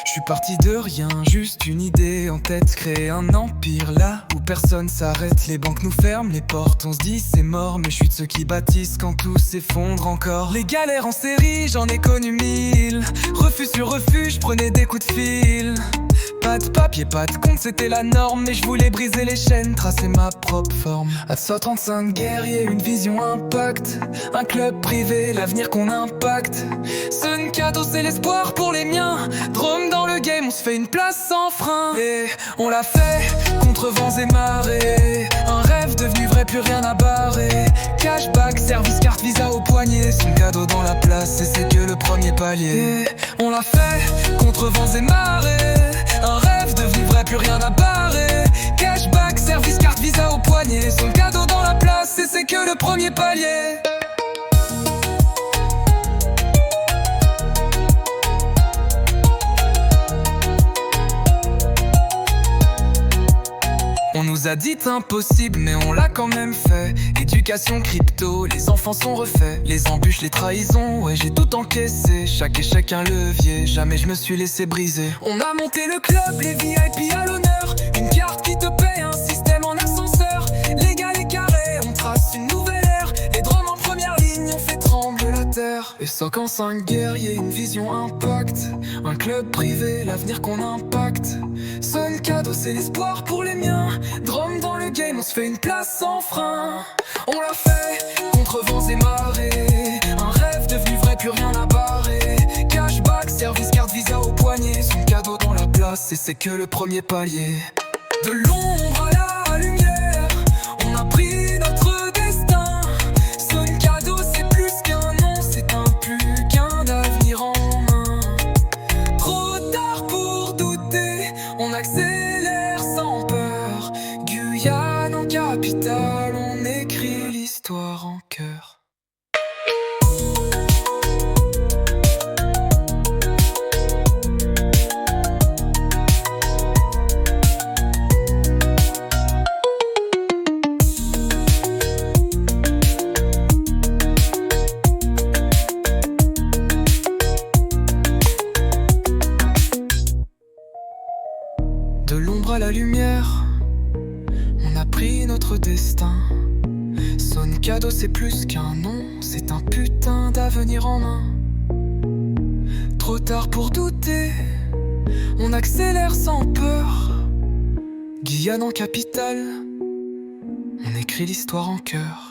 Je suis parti de rien, juste une idée en tête. Créer un empire là où personne s'arrête. Les banques nous ferment les portes, on se dit c'est mort. Mais je suis de ceux qui bâtissent quand tout s'effondre encore. Les galères en série, j'en ai connu 1000. Refus sur refus, je prenais des coups de fil. Pas de papier, pas de compte, c'était la norme. Mais je voulais briser les chaînes, tracer ma propre forme. Atso 35 guerriers, une vision impact. Un club privé, l'avenir qu'on impacte. Sun cadeau, c'est l'espoir pour les miens. Drôme dans le game, on se fait une place sans frein. Et on l'a fait, contre vents et marées. Un rêve devenu vrai, plus rien à barrer. Cashback, service, carte, visa au poignet. Son cadeau dans la place, et c'est que le premier palier. Et on l'a fait, contre vents et marées. Un rêve devenu vrai, plus rien à barrer. Cashback, service, carte, visa au poignet. Son cadeau dans la place, et c'est que le premier palier. On nous a dit impossible, mais on l'a quand même fait. Éducation crypto, les enfants sont refaits. Les embûches, les trahisons, ouais j'ai tout encaissé. Chaque échec un levier, jamais je me suis laissé briser. On a monté le club, les VIP à l'honneur. Une carte qui te paye, un système en ascenseur. Légal et carré, on trace une nouvelle ère. Les drômes en première ligne, on fait trembler la terre. Et 55 guerriers, une vision impact. Un club privé, l'avenir qu'on impacte. Sun cadeau, c'est l'espoir pour les miens. Drôme dans le game, on se fait une place sans frein. On l'a fait, contre vents et marées. Un rêve devenu vrai, plus rien à barrer. Cashback, service, carte, visa au poignet. Son cadeau dans la place, et c'est que le premier palier. De l'ombre à la lumière, on a pris notre destin. Sun cadeau, c'est plus qu'un nom, c'est un plus qu'un avenir en main. Trop tard pour douter, on accélère sans peur. Guyane en capitale, on écrit l'histoire en cœur. De l'ombre à la lumière, on a pris notre destin. Sun cadeau, c'est plus qu'un nom, c'est un putain d'avenir en main. Trop tard pour douter, on accélère sans peur. Guyane en capitale, on écrit l'histoire en cœur.